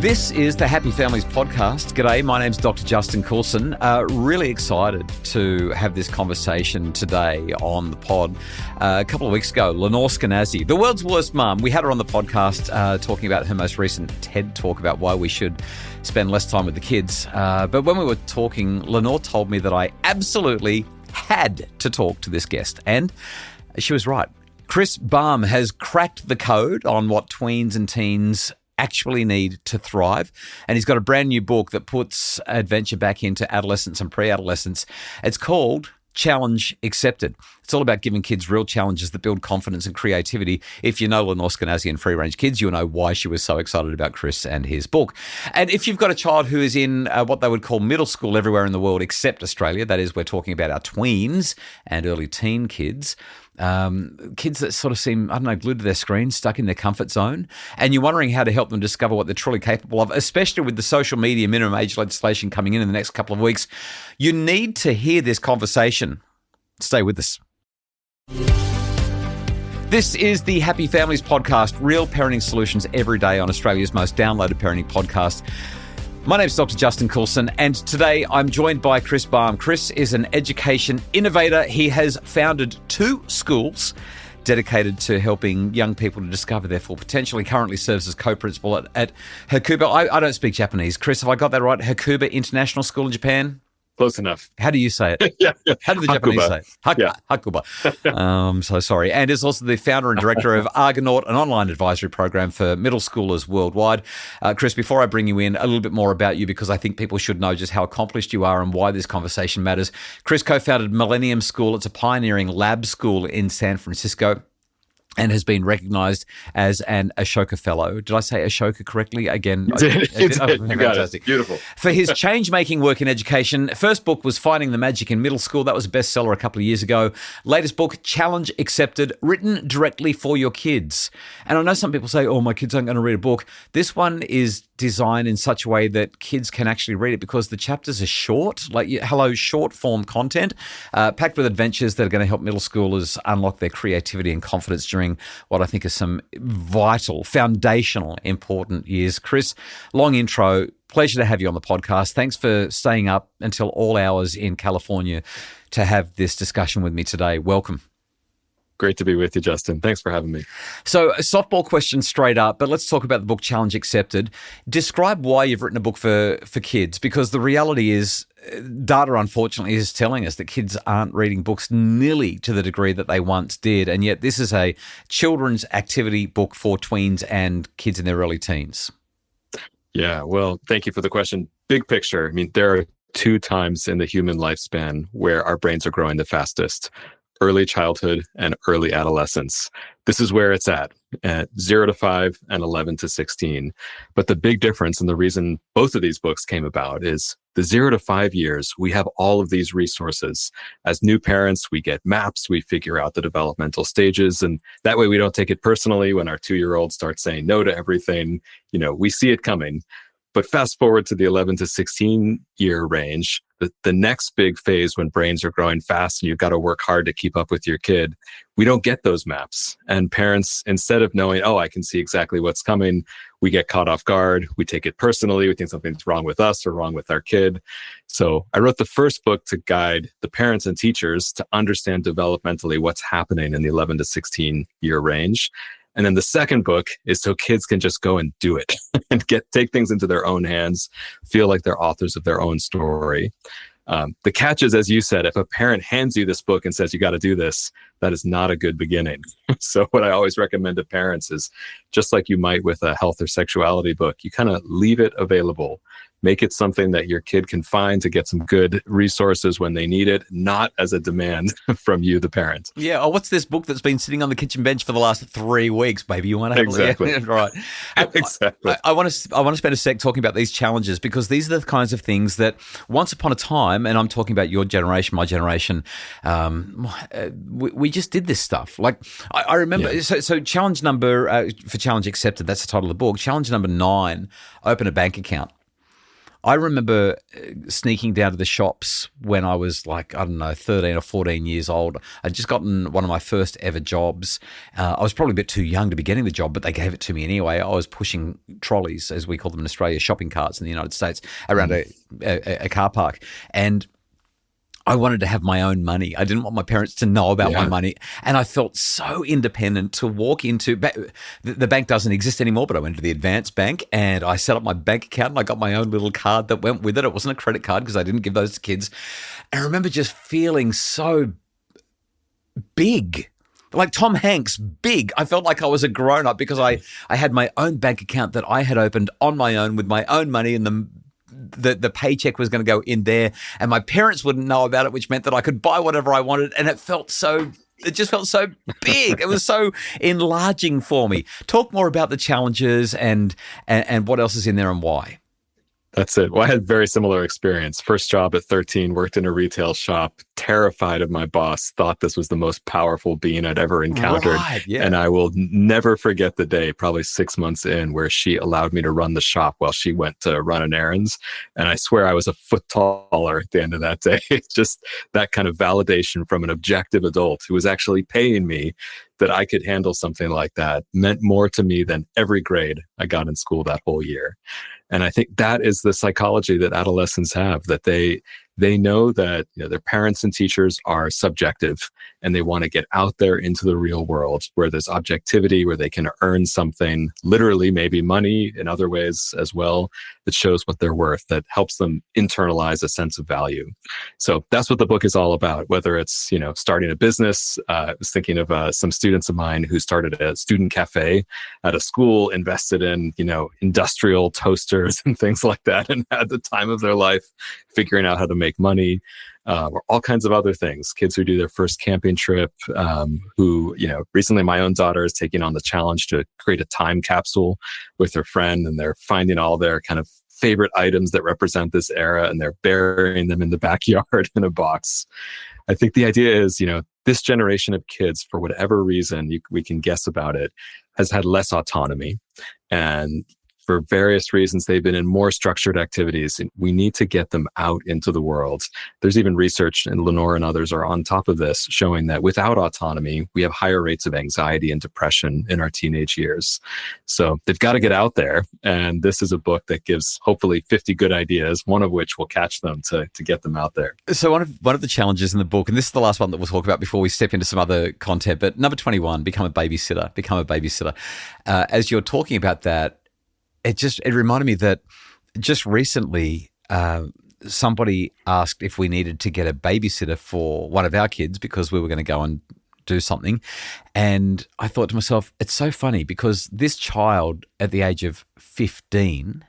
This is the Happy Families podcast. G'day, my name's Dr. Justin Coulson. Really excited to have this conversation today on the pod. A couple of weeks ago, Lenore Skenazy, the world's worst mum, we had her on the podcast talking about her most recent TED talk about why we should spend less time with the kids. But when we were talking, Lenore told me that I absolutely had to talk to this guest. And she was right. Chris Balme has cracked the code on what tweens and teens actually need to thrive. And he's got a brand new book that puts adventure back into adolescence and pre-adolescence. It's called Challenge Accepted. It's all about giving kids real challenges that build confidence and creativity. If you know Lenore Skenazy and Free Range Kids, you'll know why she was so excited about Chris and his book. And if you've got a child who is in what they would call middle school everywhere in the world except Australia, that is, we're talking about our tweens and early teen kids, kids that sort of seem, glued to their screens, stuck in their comfort zone, and you're wondering how to help them discover what they're truly capable of, especially with the social media minimum age legislation coming in the next couple of weeks, you need to hear this conversation. Stay with us. This is the Happy Families podcast, real parenting solutions every day on Australia's most downloaded parenting podcast. My name's Dr. Justin Coulson, and today I'm joined by Chris Balme. Chris is an education innovator. He has founded 2 schools dedicated to helping young people to discover their full potential. He currently serves as co-principal at Hakuba. I don't speak Japanese. Chris, have I got that right? Hakuba International School in Japan? Close enough. How do you say it? Yeah. How do the Japanese say it? Hakuba. So sorry. And is also the founder and director of Argonaut, an online advisory program for middle schoolers worldwide. Chris, before I bring you in, a little bit more about you, because I think people should know just how accomplished you are and why this conversation matters. Chris co-founded Millennium School. It's a pioneering lab school in San Francisco, and has been recognised as an Ashoka Fellow. Did I say Ashoka correctly? Again, you did. You got it. Beautiful. For his change-making work in education. First book was Finding the Magic in Middle School. That was a bestseller a couple of years ago. Latest book, Challenge Accepted, written directly for your kids. And I know some people say, oh, my kids aren't going to read a book. This one is designed in such a way that kids can actually read it because the chapters are short, short-form content, packed with adventures that are going to help middle schoolers unlock their creativity and confidence during what I think are some vital, foundational, important years. Chris, long intro. Pleasure to have you on the podcast. Thanks for staying up until all hours in California to have this discussion with me today. Welcome. Great to be with you, Justin. Thanks for having me. So a softball question straight up, but let's talk about the book Challenge Accepted. Describe why you've written a book for kids, because the reality is data, unfortunately, is telling us that kids aren't reading books nearly to the degree that they once did. And yet this is a children's activity book for tweens and kids in their early teens. Yeah, well, thank you for the question. Big picture. I mean, there are 2 times in the human lifespan where our brains are growing the fastest: early childhood and early adolescence. This is where it's at 0 to 5 and 11 to 16. But the big difference, and the reason both of these books came about, is the 0 to 5 years, we have all of these resources. As new parents, we get maps, we figure out the developmental stages, and that way we don't take it personally when our 2-year-old starts saying no to everything. We see it coming. But fast forward to the 11 to 16 year range, the next big phase when brains are growing fast and you've got to work hard to keep up with your kid, we don't get those maps. And parents, instead of knowing, I can see exactly what's coming, we get caught off guard. We take it personally. We think something's wrong with us or wrong with our kid. So I wrote the first book to guide the parents and teachers to understand developmentally what's happening in the 11 to 16 year range. And then the second book is so kids can just go and do it and take things into their own hands, feel like they're authors of their own story. The catch is, as you said, if a parent hands you this book and says, you got to do this, that is not a good beginning. So what I always recommend to parents is, just like you might with a health or sexuality book, you kind of leave it available. Make it something that your kid can find to get some good resources when they need it, not as a demand from you, the parent. Yeah. Oh, what's this book that's been sitting on the kitchen bench for the last 3 weeks, baby? You want to exactly right? Exactly. I want to spend a sec talking about these challenges, because these are the kinds of things that once upon a time, and I'm talking about your generation, my generation, we just did this stuff. Like I remember. Yeah. So challenge number for Challenge Accepted. That's the title of the book. Challenge number 9: open a bank account. I remember sneaking down to the shops when I was like, I don't know, 13 or 14 years old. I'd just gotten one of my first ever jobs. I was probably a bit too young to be getting the job, but they gave it to me anyway. I was pushing trolleys, as we call them in Australia, shopping carts in the United States, around a car park. And I wanted to have my own money. I didn't want my parents to know about my money. And I felt so independent to walk into the bank doesn't exist anymore, but I went to the Advance Bank and I set up my bank account and I got my own little card that went with it. It wasn't a credit card because I didn't give those to kids. And I remember just feeling so big. Like Tom Hanks, big. I felt like I was a grown-up because I had my own bank account that I had opened on my own with my own money, and the paycheck was going to go in there, and my parents wouldn't know about it, which meant that I could buy whatever I wanted, and it just felt so big. It was so enlarging for me. Talk more about the challenges and what else is in there and why. That's it. Well, I had a very similar experience. First job at 13, worked in a retail shop, terrified of my boss, thought this was the most powerful being I'd ever encountered. Right, yeah. And I will never forget the day, probably 6 months in, where she allowed me to run the shop while she went to run an errands. And I swear I was a foot taller at the end of that day. Just that kind of validation from an objective adult who was actually paying me that I could handle something like that meant more to me than every grade I got in school that whole year. And I think that is the psychology that adolescents have, that they know that their parents and teachers are subjective and they want to get out there into the real world where there's objectivity, where they can earn something, literally maybe money in other ways as well, that shows what they're worth, that helps them internalize a sense of value. So that's what the book is all about, whether it's, starting a business. I was thinking of some students of mine who started a student cafe at a school, invested in, industrial toasters and things like that, and had the time of their life figuring out how to make money, or all kinds of other things. Kids who do their first camping trip, who, recently my own daughter is taking on the challenge to create a time capsule with her friend, and they're finding all their kind of favorite items that represent this era, and they're burying them in the backyard in a box. I think the idea is, this generation of kids, for whatever reason we can guess about it, has had less autonomy. And for various reasons, they've been in more structured activities. We need to get them out into the world. There's even research, and Lenore and others are on top of this, showing that without autonomy, we have higher rates of anxiety and depression in our teenage years. So they've got to get out there. And this is a book that gives hopefully 50 good ideas, one of which will catch them to get them out there. So one of the challenges in the book, and this is the last one that we'll talk about before we step into some other content, but number 21, become a babysitter. As you're talking about that, it reminded me that just recently somebody asked if we needed to get a babysitter for one of our kids because we were going to go and do something. And I thought to myself, it's so funny because this child at the age of 15,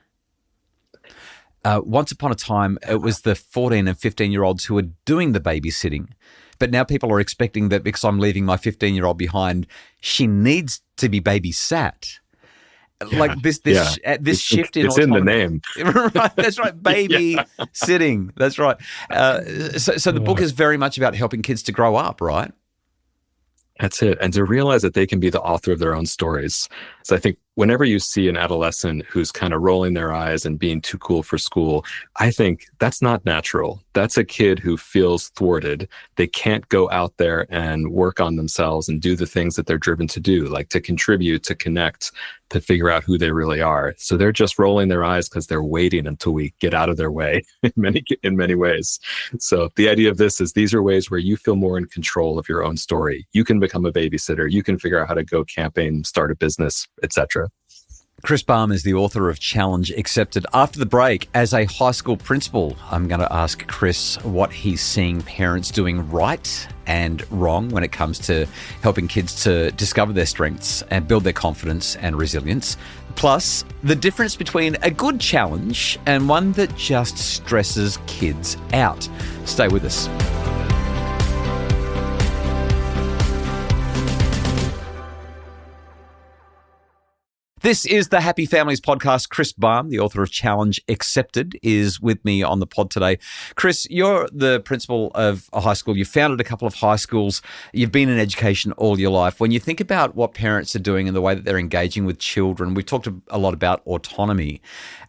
once upon a time, it was the 14 and 15-year-olds who were doing the babysitting. But now people are expecting that because I'm leaving my 15-year-old behind, she needs to be babysat. Like this shift in it's autonomy. In the name. Right, that's right. Baby sitting. That's right. So the book is very much about helping kids to grow up, right? That's it. And to realize that they can be the author of their own stories. So I think whenever you see an adolescent who's kind of rolling their eyes and being too cool for school, I think that's not natural. That's a kid who feels thwarted. They can't go out there and work on themselves and do the things that they're driven to do, like to contribute, to connect, to figure out who they really are. So they're just rolling their eyes because they're waiting until we get out of their way in many ways. So the idea of this is these are ways where you feel more in control of your own story. You can become a babysitter. You can figure out how to go camping, start a business, etc. Chris Balme is the author of Challenge Accepted. After the break, as a high school principal, I'm going to ask Chris what he's seeing parents doing right and wrong when it comes to helping kids to discover their strengths and build their confidence and resilience. Plus, the difference between a good challenge and one that just stresses kids out. Stay with us. This is the Happy Families podcast. Chris Balme, the author of Challenge Accepted, is with me on the pod today. Chris, you're the principal of a high school. You've founded a couple of high schools. You've been in education all your life. When you think about what parents are doing and the way that they're engaging with children, we've talked a lot about autonomy.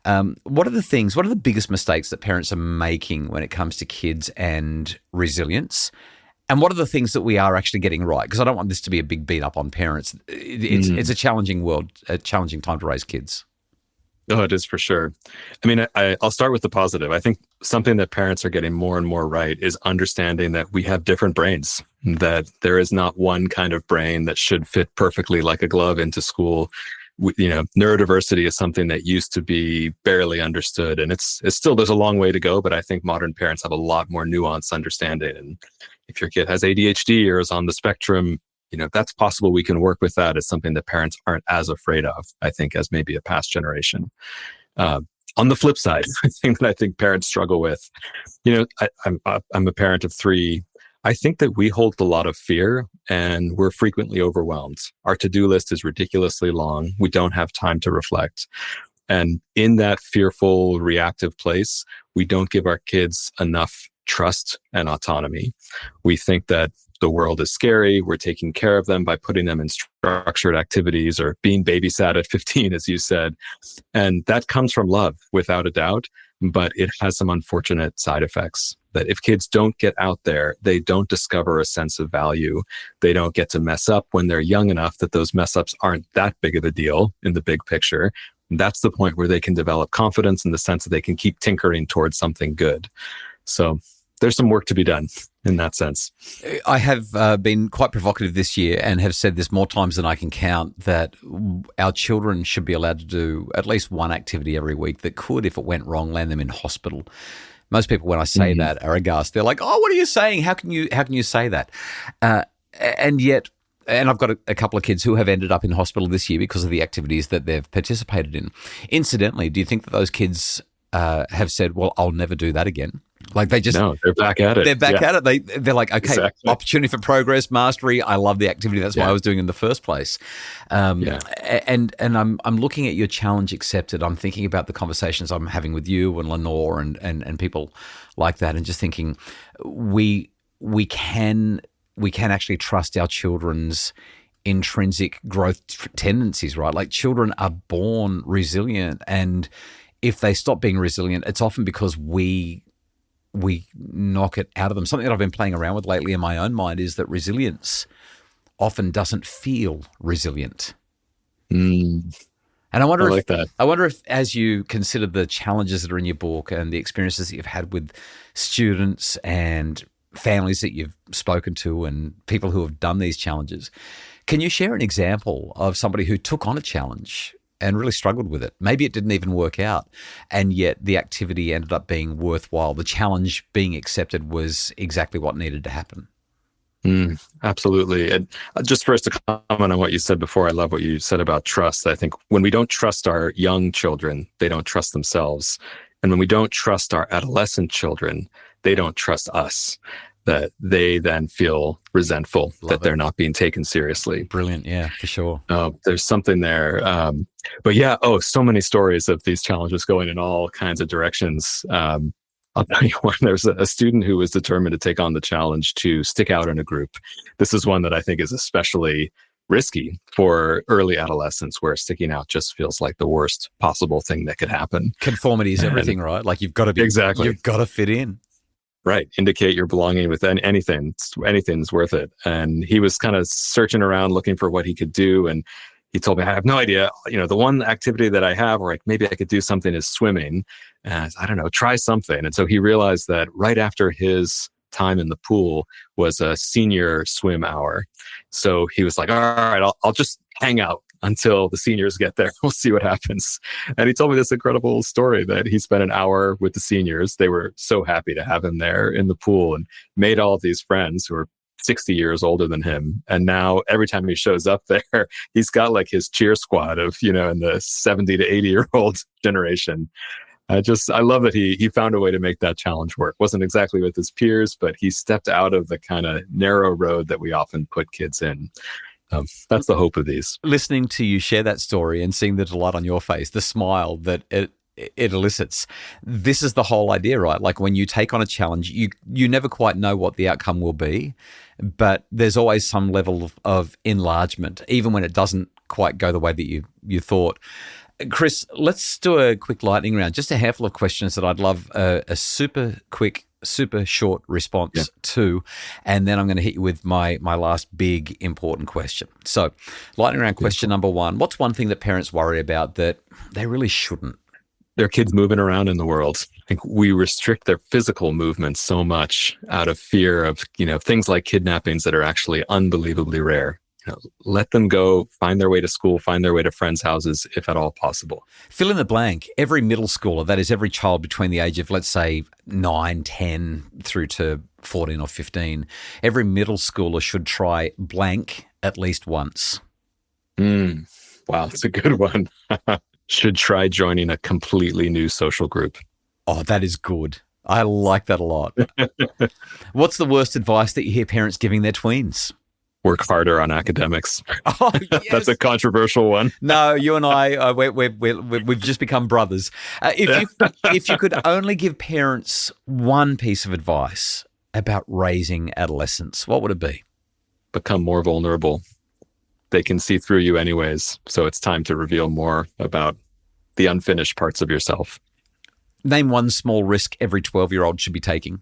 What are the biggest mistakes that parents are making when it comes to kids and resilience? And what are the things that we are actually getting right? Because I don't want this to be a big beat up on parents. It's a challenging world, a challenging time to raise kids. Oh, it is for sure. I mean, I'll start with the positive. I think something that parents are getting more and more right is understanding that we have different brains, that there is not one kind of brain that should fit perfectly like a glove into school. Neurodiversity is something that used to be barely understood, and it's still, there's a long way to go, but I think modern parents have a lot more nuanced understanding. And if your kid has ADHD or is on the spectrum, that's possible. We can work with that. It's something that parents aren't as afraid of, I think, as maybe a past generation. On the flip side, the thing that I think parents struggle with, I'm a parent of three. I think that we hold a lot of fear and we're frequently overwhelmed. Our to-do list is ridiculously long. We don't have time to reflect. And in that fearful, reactive place, we don't give our kids enough trust and autonomy. We think that the world is scary. We're taking care of them by putting them in structured activities or being babysat at 15, as you said. And that comes from love, without a doubt, but it has some unfortunate side effects. That if kids don't get out there, they don't discover a sense of value. They don't get to mess up when they're young enough that those mess ups aren't that big of a deal in the big picture. And that's the point where they can develop confidence in the sense that they can keep tinkering towards something good. So there's some work to be done in that sense. I have been quite provocative this year and have said this more times than I can count, that our children should be allowed to do at least one activity every week that could, if it went wrong, land them in hospital. Most people, when I say that, are aghast. They're like, "Oh, what are you saying? How can you say that?" And yet, I've got a couple of kids who have ended up in hospital this year because of the activities that they've participated in. Incidentally, do you think that those kids have said, "Well, I'll never do that again"? Like they're back at it. They're back at it. They're like, okay, exactly. Opportunity for progress, mastery. I love the activity. That's why I was doing it in the first place. And I'm looking at your Challenge Accepted. I'm thinking about the conversations I'm having with you and Lenore and people like that, and just thinking we can actually trust our children's intrinsic growth tendencies, right? Like children are born resilient, and if they stop being resilient, it's often because we knock it out of them. Something that I've been playing around with lately in my own mind is that resilience often doesn't feel resilient. And I wonder if, as you consider the challenges that are in your book and the experiences that you've had with students and families that you've spoken to and people who have done these challenges, can you share an example of somebody who took on a challenge and really struggled with it? Maybe it didn't even work out, and yet the activity ended up being worthwhile. The challenge being accepted was exactly what needed to happen. Absolutely. And just first to comment on what you said before, I love what you said about trust. I think when we don't trust our young children, they don't trust themselves. And when we don't trust our adolescent children, they don't trust us. That they then feel resentful that they're not being taken seriously. Brilliant. Yeah, for sure. There's something there. But yeah, so many stories of these challenges going in all kinds of directions. I'll tell you one. There's a student who was determined to take on the challenge to stick out in a group. This is one that I think is especially risky for early adolescence, where sticking out just feels like the worst possible thing that could happen. Conformity is everything, right? Like you've got to fit in. Right. Indicate you're belonging with anything. Anything's worth it. And he was kind of searching around looking for what he could do. And he told me, I have no idea. The one activity that I have, or maybe I could do something, is swimming. And I don't know, try something. And so he realized that right after his time in the pool was a senior swim hour. So he was like, all right, I'll just hang out until the seniors get there. We'll see what happens. And he told me this incredible story that he spent an hour with the seniors. They were so happy to have him there in the pool and made all of these friends who were 60 years older than him. And now every time he shows up there, he's got like his cheer squad of, in the 70 to 80-year-old generation. I love that he found a way to make that challenge work. Wasn't exactly with his peers, but he stepped out of the kind of narrow road that we often put kids in. That's the hope of these. Listening to you share that story and seeing the delight on your face, the smile that it elicits. This is the whole idea, right? Like when you take on a challenge, you never quite know what the outcome will be, but there's always some level of enlargement, even when it doesn't quite go the way that you thought. Chris, let's do a quick lightning round. Just a handful of questions that I'd love a super quick, super short response to, and then I'm going to hit you with my last big important question. So, lightning round question number one: what's one thing that parents worry about that they really shouldn't? Their kids moving around in the world. I think we restrict their physical movement so much out of fear of, things like kidnappings that are actually unbelievably rare. Let them go, find their way to school, find their way to friends' houses, if at all possible. Fill in the blank. Every middle schooler, that is every child between the age of, let's say, 9, 10 through to 14 or 15, every middle schooler should try blank at least once. Wow, that's a good one. Should try joining a completely new social group. Oh, that is good. I like that a lot. What's the worst advice that you hear parents giving their tweens? Work harder on academics. Oh, yes. That's a controversial one. No, you and I, we've just become brothers. If you could only give parents one piece of advice about raising adolescents, what would it be? Become more vulnerable. They can see through you anyways, so it's time to reveal more about the unfinished parts of yourself. Name one small risk every 12-year-old should be taking.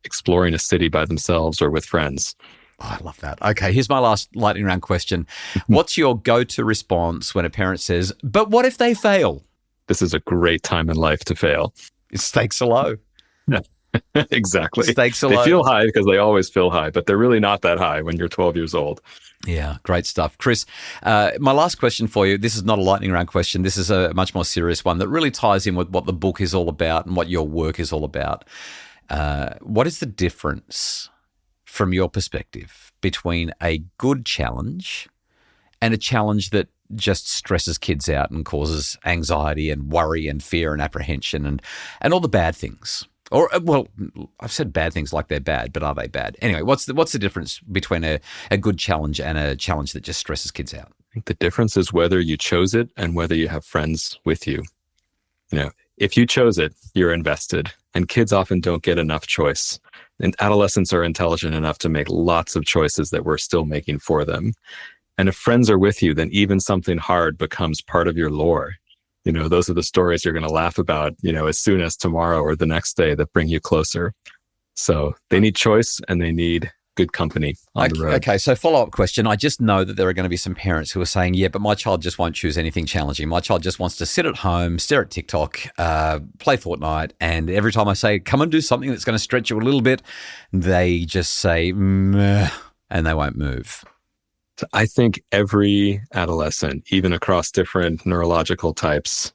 Exploring a city by themselves or with friends. Oh, I love that. Okay, here's my last lightning round question. What's your go-to response when a parent says, but what if they fail? This is a great time in life to fail. Stakes are low. Yeah, exactly. Stakes are low. They feel high because they always feel high, but they're really not that high when you're 12 years old. Yeah, great stuff. Chris, my last question for you, this is not a lightning round question. This is a much more serious one that really ties in with what the book is all about and what your work is all about. What is the difference from your perspective between a good challenge and a challenge that just stresses kids out and causes anxiety and worry and fear and apprehension and all the bad things? Or, well, I've said bad things like they're bad, but are they bad? Anyway, what's the difference between a good challenge and a challenge that just stresses kids out? I think the difference is whether you chose it and whether you have friends with you. If you chose it, you're invested, and kids often don't get enough choice. And adolescents are intelligent enough to make lots of choices that we're still making for them. And if friends are with you, then even something hard becomes part of your lore. Those are the stories you're going to laugh about, as soon as tomorrow or the next day that bring you closer. So they need choice and they need good company on the road. Okay, so follow-up question. I just know that there are going to be some parents who are saying, yeah, but my child just won't choose anything challenging. My child just wants to sit at home, stare at TikTok, play Fortnite, and every time I say, come and do something that's going to stretch you a little bit, they just say, meh, and they won't move. I think every adolescent, even across different neurological types,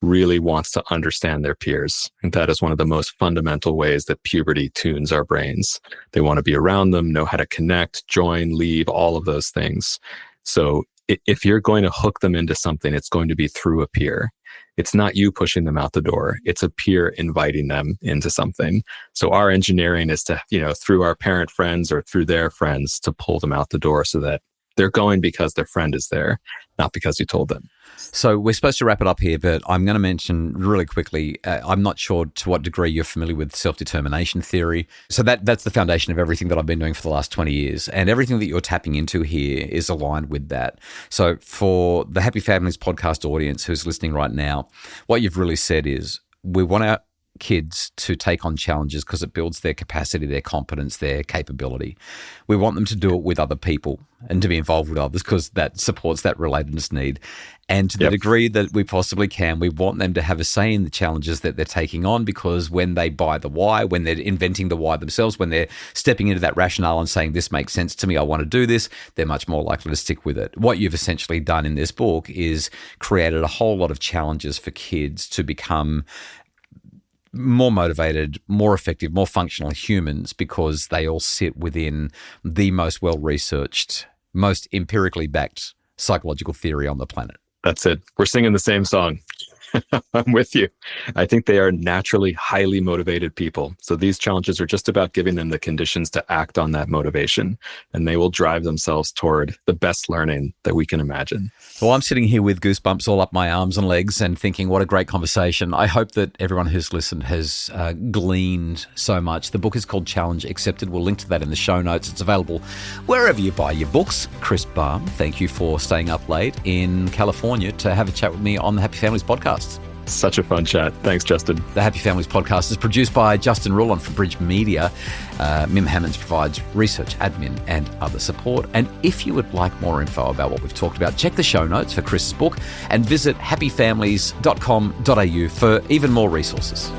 really wants to understand their peers. And that is one of the most fundamental ways that puberty tunes our brains. They want to be around them, know how to connect, join, leave, all of those things. So if you're going to hook them into something, it's going to be through a peer. It's not you pushing them out the door. It's a peer inviting them into something. So our engineering is to, through our parent friends or through their friends, to pull them out the door so that they're going because their friend is there, not because you told them. So we're supposed to wrap it up here, but I'm going to mention really quickly, I'm not sure to what degree you're familiar with self-determination theory. So that's the foundation of everything that I've been doing for the last 20 years. And everything that you're tapping into here is aligned with that. So for the Happy Families podcast audience who's listening right now, what you've really said is we want our kids to take on challenges because it builds their capacity, their competence, their capability. We want them to do it with other people and to be involved with others because that supports that relatedness need. And to the degree that we possibly can, we want them to have a say in the challenges that they're taking on, because when they buy the why, when they're inventing the why themselves, when they're stepping into that rationale and saying, this makes sense to me, I want to do this, they're much more likely to stick with it. What you've essentially done in this book is created a whole lot of challenges for kids to become more motivated, more effective, more functional humans, because they all sit within the most well-researched, most empirically backed psychological theory on the planet. That's it. We're singing the same song. I'm with you. I think they are naturally highly motivated people. So these challenges are just about giving them the conditions to act on that motivation, and they will drive themselves toward the best learning that we can imagine. Well, I'm sitting here with goosebumps all up my arms and legs and thinking, what a great conversation. I hope that everyone who's listened has gleaned so much. The book is called Challenge Accepted. We'll link to that in the show notes. It's available wherever you buy your books. Chris Balme, thank you for staying up late in California to have a chat with me on the Happy Families podcast. Such a fun chat. Thanks, Justin. The Happy Families podcast is produced by Justin Rulon for Bridge Media. Mim Hammonds provides research, admin, and other support. And if you would like more info about what we've talked about, check the show notes for Chris's book and visit happyfamilies.com.au for even more resources.